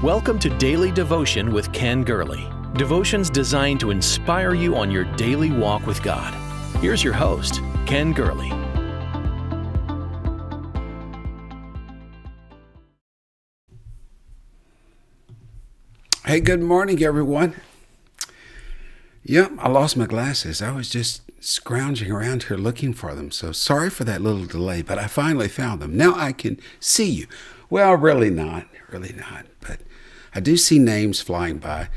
Welcome to Daily Devotion with Ken Gurley. Devotions designed to inspire you on your daily walk with God. Here's your host, Ken Gurley. Hey, good morning, everyone. Yep, I lost my glasses. I was just scrounging around here looking for them. So sorry for that little delay, but I finally found them. Now I can see you. Well, really not. But I do see names flying by.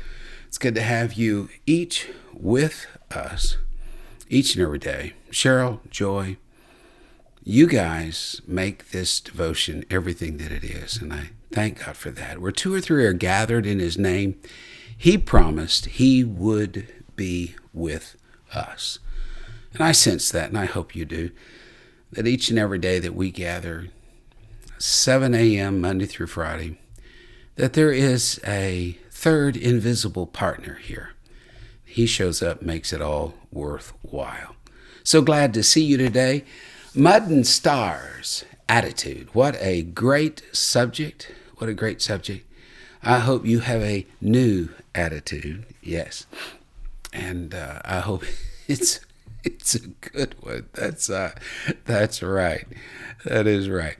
It's good to have you each with us each and every day. Cheryl, Joy, you guys make this devotion everything that it is, and I thank God for that. Where two or three are gathered in His name, He promised He would be with us. And I sense that, and I hope you do, that each and every day that we gather, 7 a.m. Monday through Friday, that there is a third invisible partner here. He shows up, makes it all worthwhile. So glad to see you today. Mud and Stars, attitude. What a great subject. What a great subject. I hope you have a new attitude. Yes. And I hope it's a good one. That's right. That is right.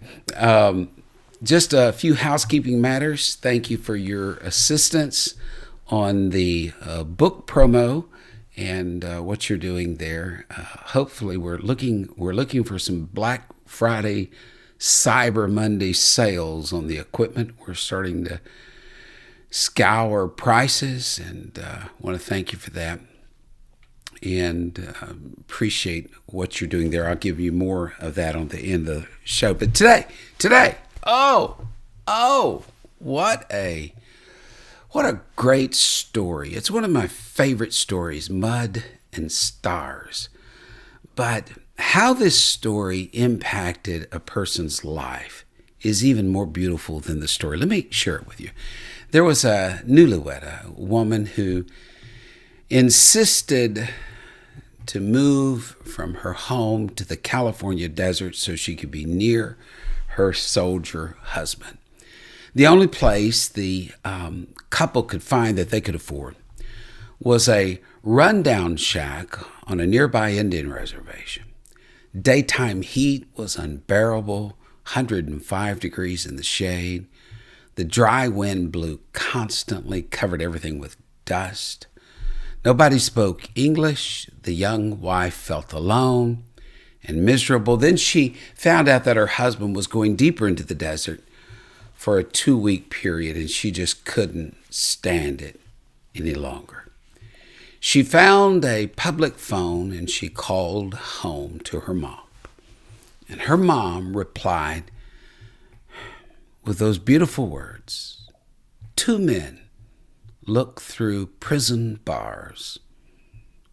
Just a few housekeeping matters. Thank you for your assistance on the book promo and what you're doing there. Hopefully, we're looking for some Black Friday, Cyber Monday sales on the equipment. We're starting to scour prices, and want to thank you for that. And appreciate what you're doing there. I'll give you more of that on the end of the show. But today, what a great story. It's one of my favorite stories, Mud and Stars. But how this story impacted a person's life is even more beautiful than the story. Let me share it with you. There was a newlywed, a woman who insisted to move from her home to the California desert so she could be near her soldier husband. The only place the couple could find that they could afford was a rundown shack on a nearby Indian reservation. Daytime heat was unbearable, 105 degrees in the shade. The dry wind blew constantly, covered everything with dust. Nobody spoke English. The young wife felt alone and miserable. Then she found out that her husband was going deeper into the desert for a 2-week period, and she just couldn't stand it any longer. She found a public phone, and she called home to her mom. And her mom replied with those beautiful words, "Two men looked through prison bars.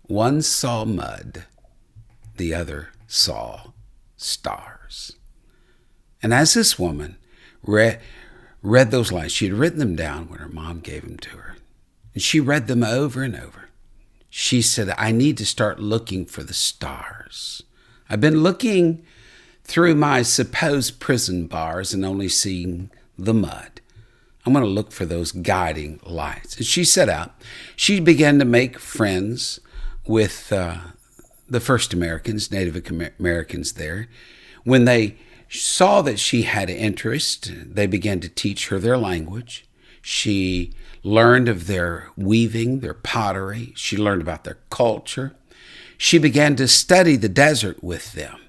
One saw mud, the other saw stars." And as this woman read those lines, she had written them down when her mom gave them to her. And she read them over and over. She said, "I need to start looking for the stars. I've been looking through my supposed prison bars and only seeing the mud. I'm going to look for those guiding lights." And she set out. She began to make friends with the first Americans, Native Americans there. When they saw that she had interest, they began to teach her their language. She learned of their weaving, their pottery. She learned about their culture. She began to study the desert with them.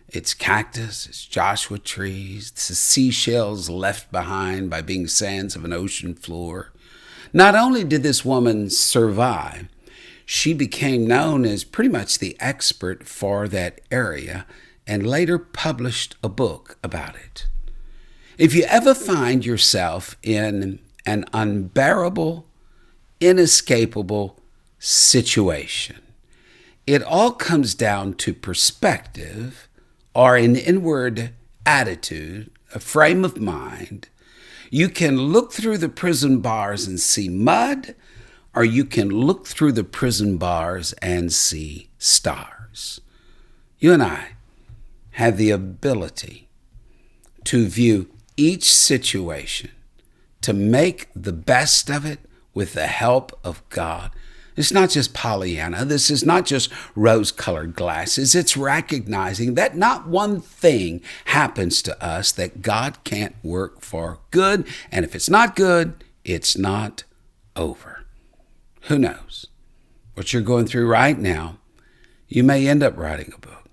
Its cactus, its Joshua trees, the seashells left behind by being sands of an ocean floor. Not only did this woman survive, she became known as pretty much the expert for that area and later published a book about it. If you ever find yourself in an unbearable, inescapable situation, it all comes down to perspective, or an inward attitude, a frame of mind. You can look through the prison bars and see mud, or you can look through the prison bars and see stars. You and I have the ability to view each situation, to make the best of it with the help of God. It's not just Pollyanna. This is not just rose-colored glasses. It's recognizing that not one thing happens to us that God can't work for good. And if it's not good, it's not over. Who knows? What you're going through right now, you may end up writing a book.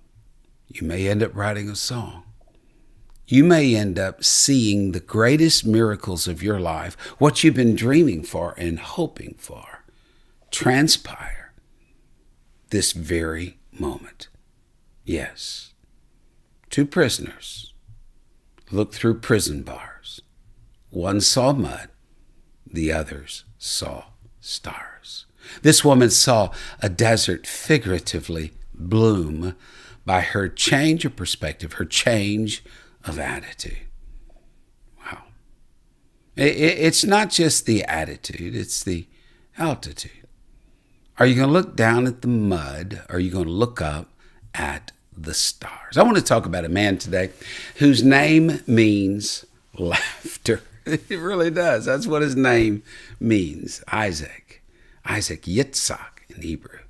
You may end up writing a song. You may end up seeing the greatest miracles of your life, what you've been dreaming for and hoping for, transpire this very moment. Yes, 2 prisoners looked through prison bars. One saw mud, the others saw stars. This woman saw a desert figuratively bloom by her change of perspective, her change of attitude. Wow. It's not just the attitude, it's the altitude. Are you going to look down at the mud, or are you going to look up at the stars? I want to talk about a man today whose name means laughter. It really does. That's what his name means. Isaac Yitzhak in Hebrew.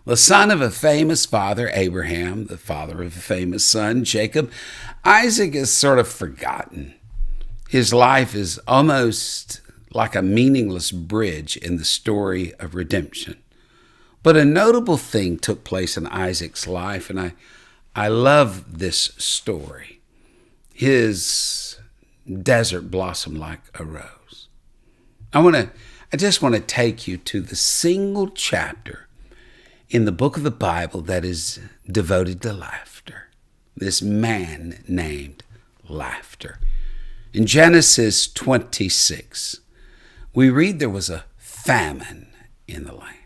The son of a famous father, Abraham, the father of a famous son, Jacob. Isaac is sort of forgotten. His life is almost like a meaningless bridge in the story of redemption. But a notable thing took place in Isaac's life, and I love this story. His desert blossomed like a rose. I just want to take you to the single chapter in the book of the Bible that is devoted to laughter. This man named Laughter. In Genesis 26, we read there was a famine in the land.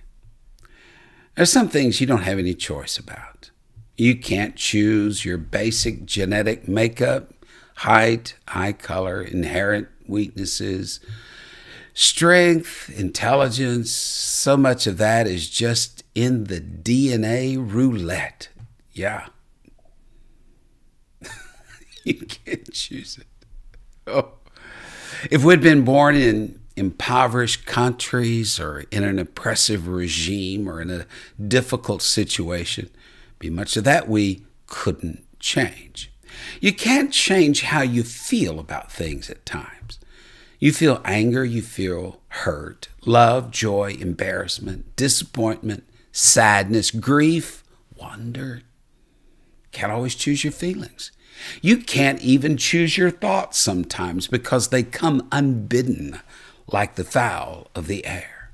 There's some things you don't have any choice about. You can't choose your basic genetic makeup, height, eye color, inherent weaknesses, strength, intelligence. So much of that is just in the DNA roulette. Yeah. You can't choose it. Oh. If we'd been born in impoverished countries or in an oppressive regime or in a difficult situation, be much of that we couldn't change. You can't change how you feel about things at times. You feel anger, you feel hurt, love, joy, embarrassment, disappointment, sadness, grief, wonder. Can't always choose your feelings. You can't even choose your thoughts sometimes because they come unbidden like the fowl of the air.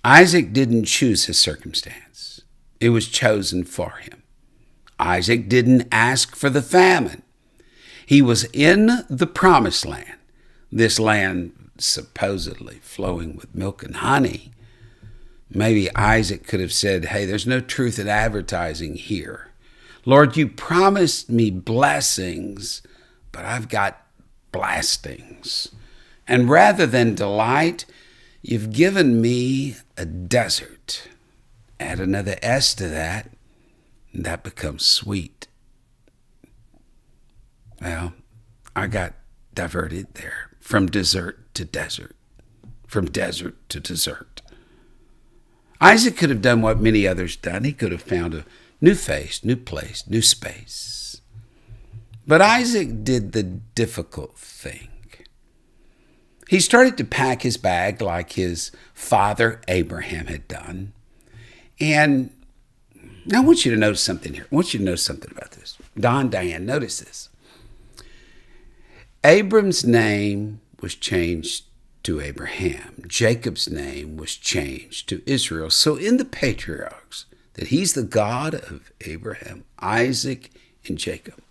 Isaac didn't choose his circumstance. It was chosen for him. Isaac didn't ask for the famine. He was in the promised land, this land supposedly flowing with milk and honey. Maybe Isaac could have said, hey, there's no truth in advertising here. Lord, you promised me blessings, but I've got blastings. And rather than delight, you've given me a desert. Add another S to that, and that becomes sweet. Well, I got diverted there from dessert to desert, from desert to dessert. Isaac could have done what many others done. He could have found a new face, new place, new space. But Isaac did the difficult thing. He started to pack his bag like his father Abraham had done. And I want you to notice something here. I want you to know something about this. Diane, notice this. Abram's name was changed to Abraham. Jacob's name was changed to Israel. So in the patriarchs, that he's the God of Abraham, Isaac, and Jacob.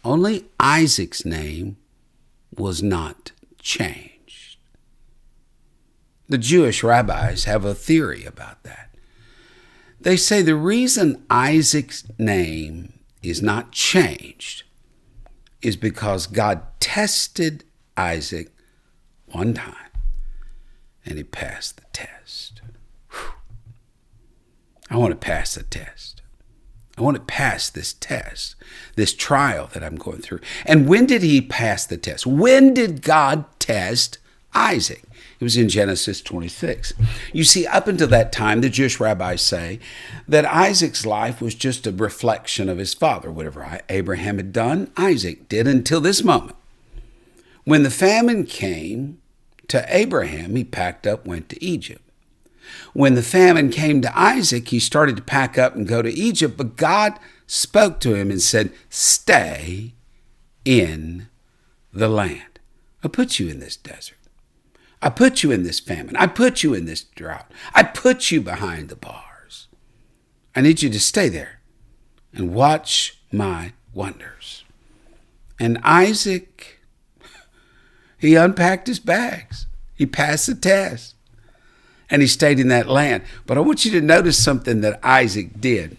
Only Isaac's name was not changed. The Jewish rabbis have a theory about that. They say the reason Isaac's name is not changed is because God tested Isaac one time and he passed the test. I want to pass the test. I want to pass this test, this trial that I'm going through. And when did he pass the test? When did God test Isaac? It was in Genesis 26. You see, up until that time, the Jewish rabbis say that Isaac's life was just a reflection of his father. Whatever Abraham had done, Isaac did until this moment. When the famine came to Abraham, he packed up, went to Egypt. When the famine came to Isaac, he started to pack up and go to Egypt, but God spoke to him and said, stay in the land. I put you in this desert. I put you in this famine. I put you in this drought. I put you behind the bars. I need you to stay there and watch my wonders. And Isaac, he unpacked his bags. He passed the test. And he stayed in that land. But I want you to notice something that Isaac did,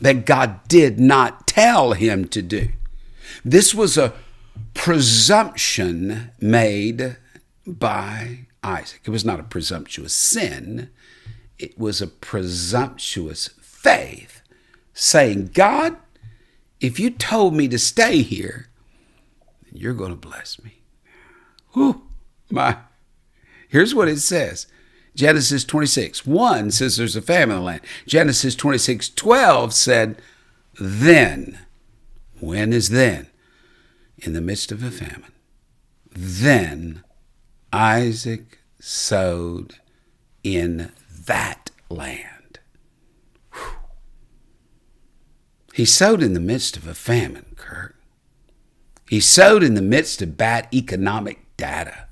that God did not tell him to do. This was a presumption made by Isaac. It was not a presumptuous sin. It was a presumptuous faith, saying, God, if you told me to stay here, then you're going to bless me. Whew, here's what it says. Genesis 26:1 says there's a famine in the land. Genesis 26:12 said, then. When is then? In the midst of a famine. Then Isaac sowed in that land. Whew. He sowed in the midst of a famine, Kurt. He sowed in the midst of bad economic data.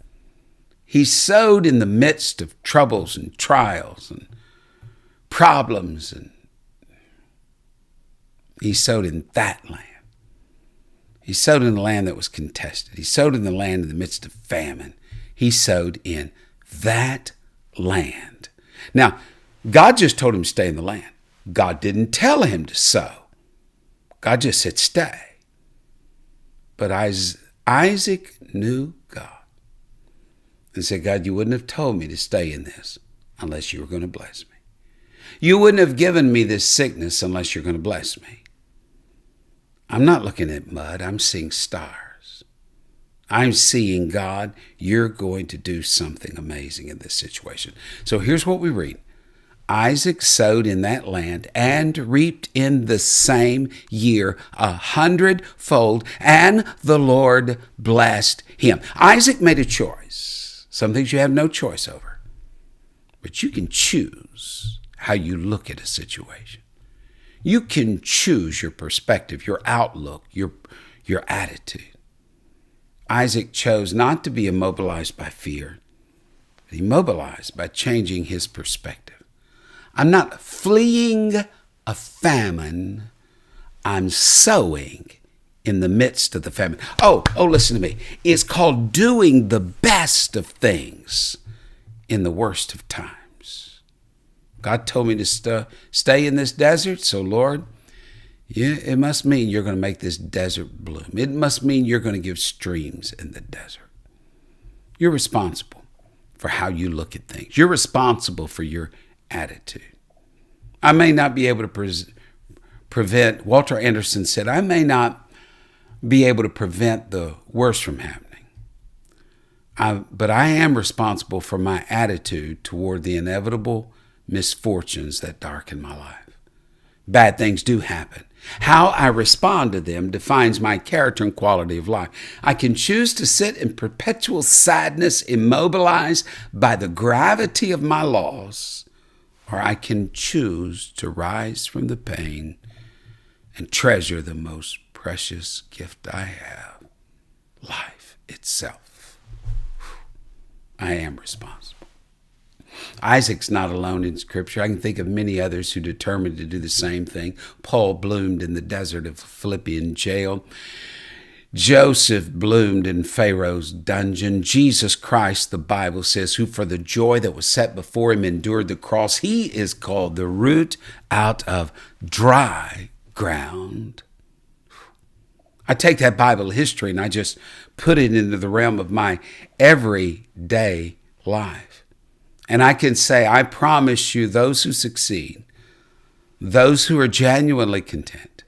He sowed in the midst of troubles and trials and problems, and he sowed in that land. He sowed in the land that was contested. He sowed in the land in the midst of famine. He sowed in that land. Now, God just told him to stay in the land. God didn't tell him to sow. God just said stay. But Isaac knew God and said, God, you wouldn't have told me to stay in this unless you were going to bless me. You wouldn't have given me this sickness unless you're going to bless me. I'm not looking at mud. I'm seeing stars. I'm seeing, God, you're going to do something amazing in this situation. So here's what we read. Isaac sowed in that land and reaped in the same year 100-fold, and the Lord blessed him. Isaac made a choice. Some things you have no choice over, but you can choose how you look at a situation. You can choose your perspective, your outlook, your attitude. Isaac chose not to be immobilized by fear, but immobilized by changing his perspective. I'm not fleeing a famine. I'm sowing in the midst of the famine. Oh, listen to me. It's called doing the best of things in the worst of times. God told me to stay in this desert, so Lord, it must mean you're going to make this desert bloom. It must mean you're going to give streams in the desert. You're responsible for how you look at things. You're responsible for your attitude. I may not be able to prevent, Walter Anderson said, I may not be able to prevent the worst from happening. But I am responsible for my attitude toward the inevitable misfortunes that darken my life. Bad things do happen. How I respond to them defines my character and quality of life. I can choose to sit in perpetual sadness, immobilized by the gravity of my loss, or I can choose to rise from the pain and treasure the most precious gift I have, life itself. I am responsible. Isaac's not alone in Scripture. I can think of many others who determined to do the same thing. Paul bloomed in the desert of Philippian jail. Joseph bloomed in Pharaoh's dungeon. Jesus Christ, the Bible says, who for the joy that was set before him endured the cross. He is called the root out of dry ground. I take that Bible history and I just put it into the realm of my everyday life. And I can say, I promise you, those who succeed those who are genuinely content,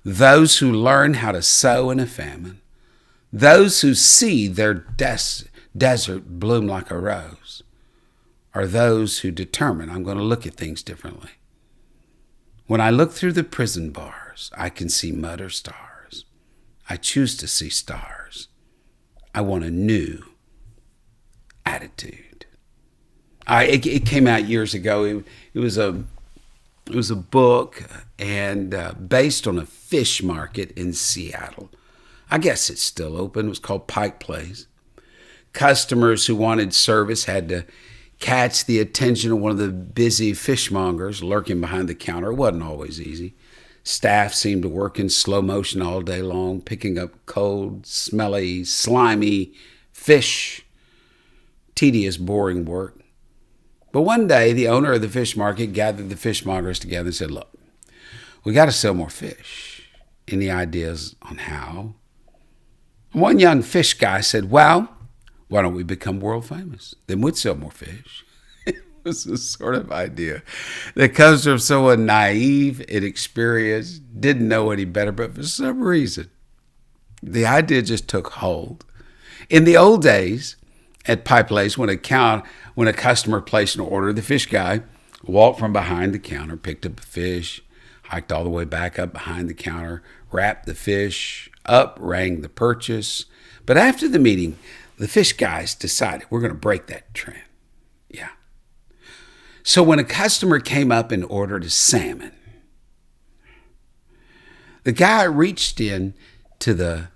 those who learn how to sow in a famine, those who see their desert bloom like a rose, are those who determine, I'm going to look at things differently. When I look through the prison bars, I can see mud or stars. I choose to see stars. I want a new attitude. It came out years ago. It was a book and based on a fish market in Seattle. I guess it's still open. It was called Pike Place. Customers who wanted service had to catch the attention of one of the busy fishmongers lurking behind the counter. It wasn't always easy. Staff seemed to work in slow motion all day long, picking up cold, smelly, slimy fish. Tedious, boring work. But one day, the owner of the fish market gathered the fishmongers together and said, look, we got to sell more fish. Any ideas on how? One young fish guy said, well, why don't we become world famous? Then we'd sell more fish. It was the sort of idea that comes from someone naive, inexperienced, didn't know any better, but for some reason, the idea just took hold. In the old days, at Pike Place, when a customer placed an order, the fish guy walked from behind the counter, picked up a fish, hiked all the way back up behind the counter, wrapped the fish up, rang the purchase. But after the meeting, the fish guys decided we're going to break that trend. Yeah. So when a customer came up and ordered a salmon, the guy reached in to the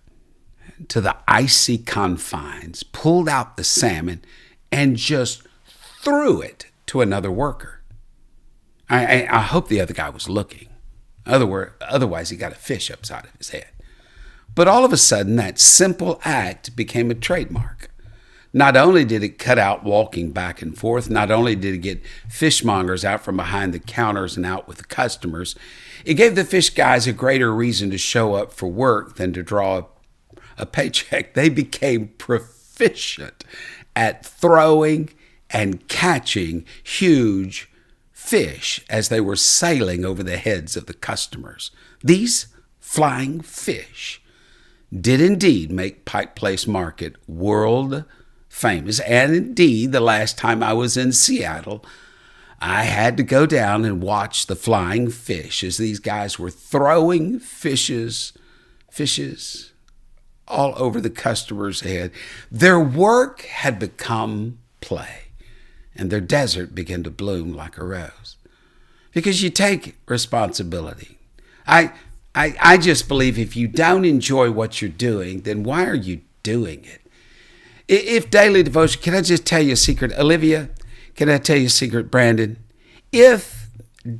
icy confines, pulled out the salmon, and just threw it to another worker. I hope the other guy was looking. Otherwise, he got a fish upside of his head. But all of a sudden, that simple act became a trademark. Not only did it cut out walking back and forth, not only did it get fishmongers out from behind the counters and out with the customers, it gave the fish guys a greater reason to show up for work than to draw a paycheck. They became proficient at throwing and catching huge fish as they were sailing over the heads of the customers. These flying fish did indeed make Pike Place Market world famous. And indeed, the last time I was in Seattle, I had to go down and watch the flying fish as these guys were throwing fishes all over the customer's head. Their work had become play, and their desert began to bloom like a rose. Because you take responsibility. I just believe if you don't enjoy what you're doing, then why are you doing it? If daily devotion, can I just tell you a secret? Olivia, can I tell you a secret, Brandon? If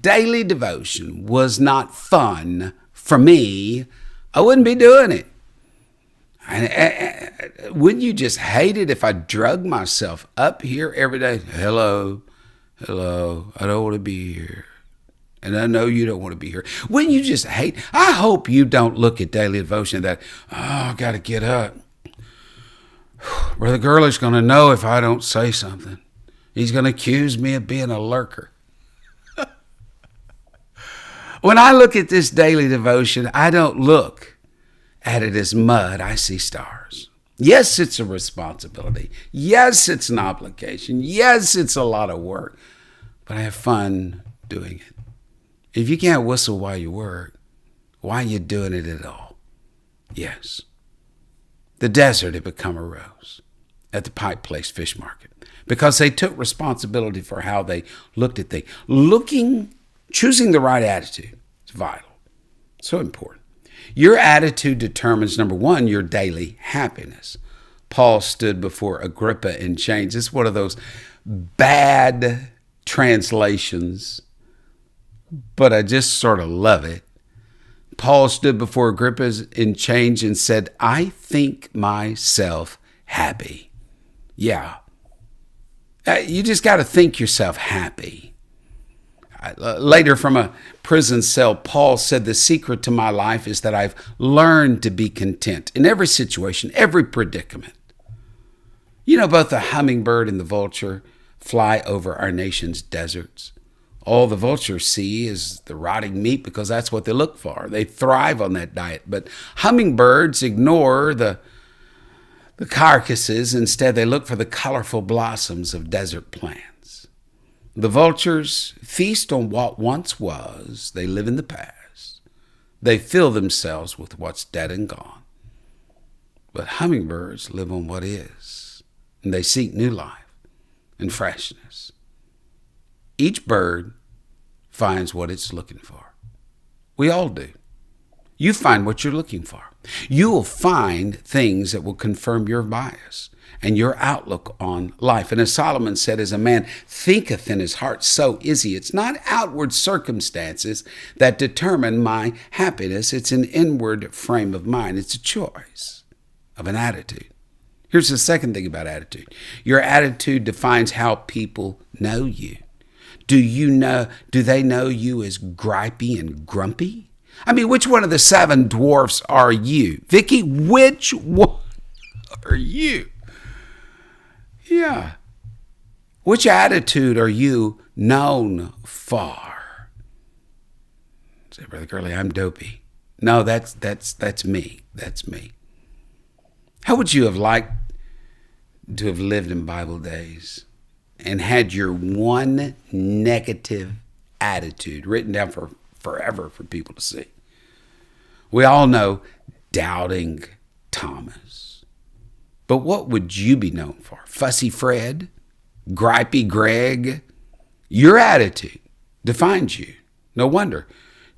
daily devotion was not fun for me, I wouldn't be doing it. Wouldn't you just hate it if I drug myself up here every day? Hello, I don't want to be here. And I know you don't want to be here. Wouldn't you just hate? I hope you don't look at daily devotion that, I got to get up. Brother Gurley's going to know if I don't say something. He's going to accuse me of being a lurker. When I look at this daily devotion, I don't look at it as mud. I see stars. Yes, it's a responsibility. Yes, it's an obligation. Yes, it's a lot of work. But I have fun doing it. If you can't whistle while you work, why are you doing it at all? Yes. The desert had become a rose at the Pike Place Fish Market because they took responsibility for how they looked at things. Choosing the right attitude is vital. So important. Your attitude determines, number one, your daily happiness. Paul stood before Agrippa in chains. It's one of those bad translations, but I just sort of love it. Paul stood before Agrippa in chains and said, I think myself happy. Yeah. You just got to think yourself happy. Later, from a prison cell, Paul said, the secret to my life is that I've learned to be content in every situation, every predicament. You know, both the hummingbird and the vulture fly over our nation's deserts. All the vultures see is the rotting meat because that's what they look for. They thrive on that diet. But hummingbirds ignore the carcasses. Instead, they look for the colorful blossoms of desert plants. The vultures feast on what once was. They live in the past. They fill themselves with what's dead and gone. But hummingbirds live on what is, and they seek new life and freshness. Each bird finds what it's looking for. We all do. You find what you're looking for. You will find things that will confirm your bias and your outlook on life. And as Solomon said, as a man thinketh in his heart, so is he. It's not outward circumstances that determine my happiness. It's an inward frame of mind. It's a choice of an attitude. Here's the second thing about attitude. Your attitude defines how people know you. Do they know you as gripey and grumpy? I mean, which one of the 7 dwarfs are you? Vicky, which one are you? Yeah. Which attitude are you known for? Say, Brother Gurley, I'm dopey. No, that's me. That's me. How would you have liked to have lived in Bible days and had your one negative attitude written down for forever for people to see? We all know doubting Thomas. But what would you be known for? Fussy Fred? Gripey Greg? Your attitude defines you. No wonder.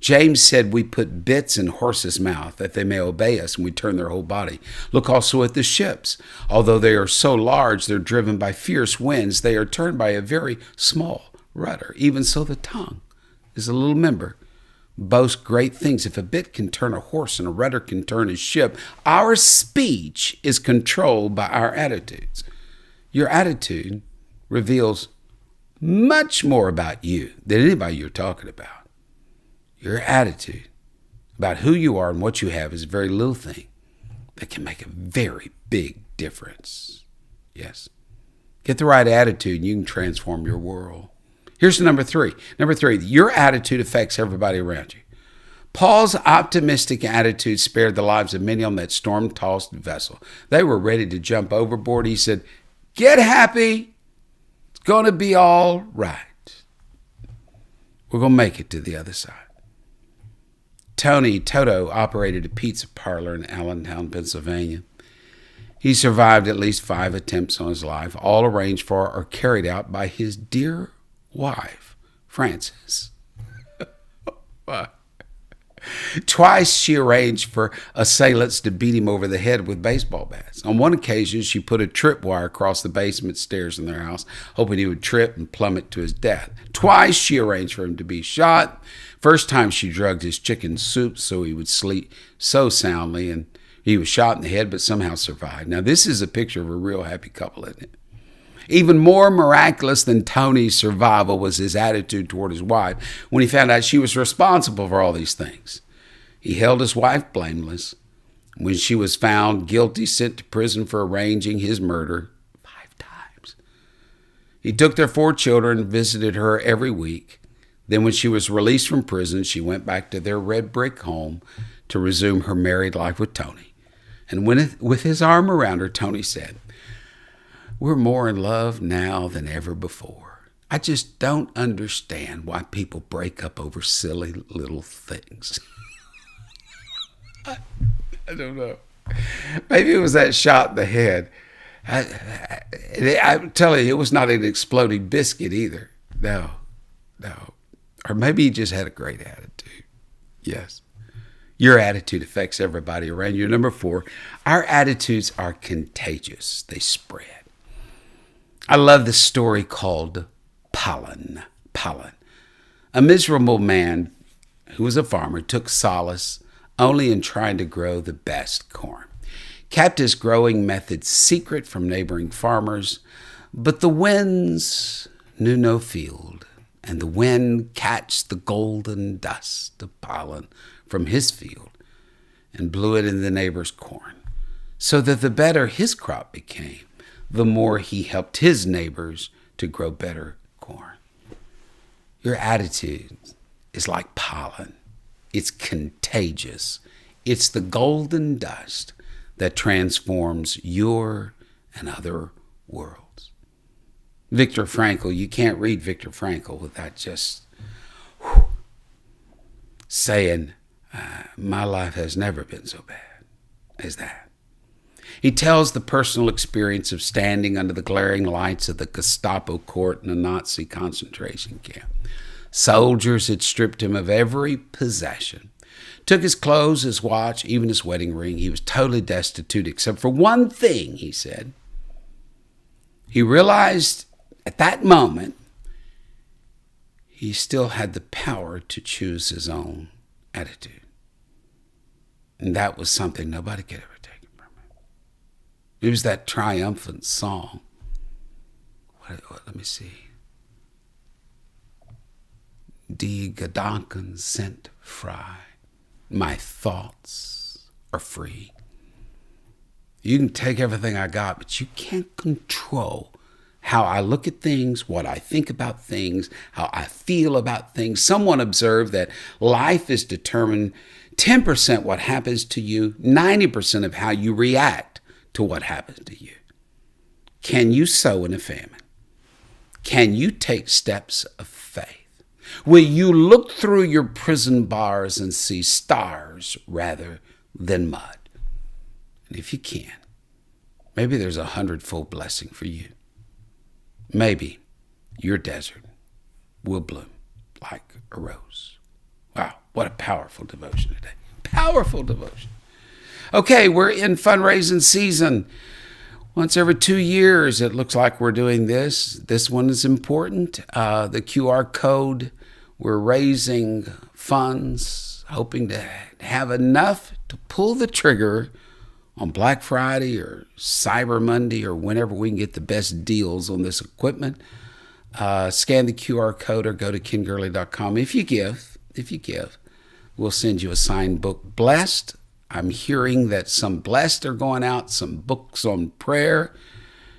James said we put bits in horses' mouth that they may obey us, and we turn their whole body. Look also at the ships. Although they are so large, they're driven by fierce winds. They are turned by a very small rudder. Even so, the tongue is a little member, boasts great things. If a bit can turn a horse and a rudder can turn a ship, our speech is controlled by our attitudes. Your attitude reveals much more about you than anybody you're talking about. Your attitude about who you are and what you have is a very little thing that can make a very big difference. Yes. Get the right attitude and you can transform your world. Here's number 3. Number 3, your attitude affects everybody around you. Paul's optimistic attitude spared the lives of many on that storm-tossed vessel. They were ready to jump overboard. He said, get happy. It's going to be all right. We're going to make it to the other side. Tony Toto operated a pizza parlor in Allentown, Pennsylvania. He survived at least 5 attempts on his life, all arranged for or carried out by his dear wife, Frances. Twice she arranged for assailants to beat him over the head with baseball bats. On one occasion, she put a tripwire across the basement stairs in their house, hoping he would trip and plummet to his death. Twice she arranged for him to be shot. First time she drugged his chicken soup so he would sleep so soundly, and he was shot in the head but somehow survived. Now, this is a picture of a real happy couple, isn't it? Even more miraculous than Tony's survival was his attitude toward his wife when he found out she was responsible for all these things. He held his wife blameless. When she was found guilty, sent to prison for arranging his murder 5 times. He took their 4 children and visited her every week. Then when she was released from prison, she went back to their red brick home to resume her married life with Tony. And with his arm around her, Tony said, we're more in love now than ever before. I just don't understand why people break up over silly little things. I don't know. Maybe it was that shot in the head. I'm telling you, it was not an exploding biscuit either. No. Or maybe he just had a great attitude. Yes. Your attitude affects everybody around you. Number 4, our attitudes are contagious. They spread. I love the story called Pollen. A miserable man who was a farmer took solace only in trying to grow the best corn. Kept his growing methods secret from neighboring farmers, but the winds knew no field, and the wind catched the golden dust of pollen from his field and blew it in the neighbor's corn, so that the better his crop became, the more he helped his neighbors to grow better corn. Your attitude is like pollen. It's contagious. It's the golden dust that transforms your and other worlds. Viktor Frankl, you can't read Viktor Frankl without just saying, my life has never been so bad as that. He tells the personal experience of standing under the glaring lights of the Gestapo court in a Nazi concentration camp. Soldiers had stripped him of every possession, took his clothes, his watch, even his wedding ring. He was totally destitute except for one thing, he said. He realized at that moment he still had the power to choose his own attitude. And that was something nobody could ever take from him. It was that triumphant song. Let me see. Die Gedanken sind frei. My thoughts are free. You can take everything I got, but you can't control how I look at things, what I think about things, how I feel about things. Someone observed that life is determined 10% what happens to you, 90% of how you react to what happens to you. Can you sow in a famine? Can you take steps of faith? Will you look through your prison bars and see stars rather than mud? And if you can, maybe there's 100-fold blessing for you. Maybe your desert will bloom like a rose. Wow, what a powerful devotion today. Powerful devotion. Okay, we're in fundraising season. Once every 2 years, it looks like we're doing this. This one is important. The QR code, we're raising funds, hoping to have enough to pull the trigger on Black Friday or Cyber Monday or whenever we can get the best deals on this equipment. Scan the QR code or go to kengurley.com. If you give, we'll send you a signed book, Blessed. I'm hearing that some blessed are going out, some books on prayer.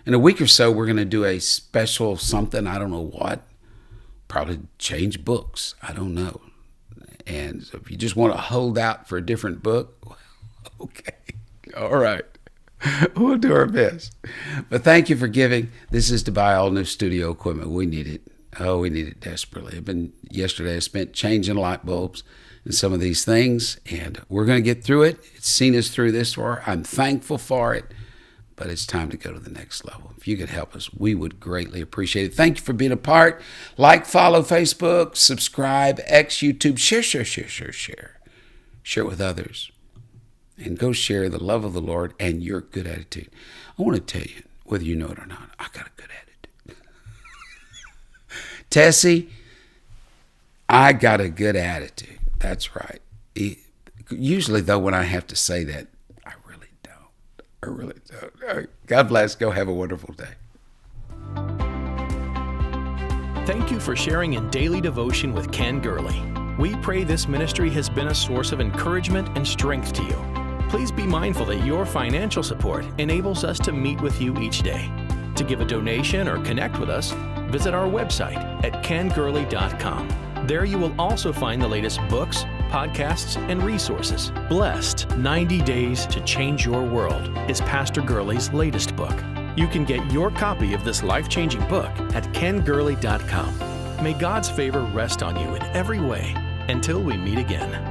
In a week or so, we're going to do a special something, I don't know what. Probably change books, I don't know. And so if you just want to hold out for a different book, okay, all right. We'll do our best. But thank you for giving. This is to buy all new studio equipment. We need it. Oh, we need it desperately. Yesterday I spent changing light bulbs and some of these things, and we're going to get through it. It's seen us through this far. I'm thankful for it, but it's time to go to the next level. If you could help us, we would greatly appreciate it. Thank you for being a part. Like, follow Facebook, subscribe, X, YouTube, share. Share with others. And go share the love of the Lord and your good attitude. I want to tell you, whether you know it or not, I got a good attitude. Tessie, I got a good attitude. That's right. Usually, though, when I have to say that, I really don't. God bless. Go have a wonderful day. Thank you for sharing in Daily Devotion with Ken Gurley. We pray this ministry has been a source of encouragement and strength to you. Please be mindful that your financial support enables us to meet with you each day. To give a donation or connect with us, visit our website at kengurley.com. There you will also find the latest books, podcasts, and resources. Blessed, 90 Days to Change Your World is Pastor Gurley's latest book. You can get your copy of this life-changing book at kengurley.com. May God's favor rest on you in every way until we meet again.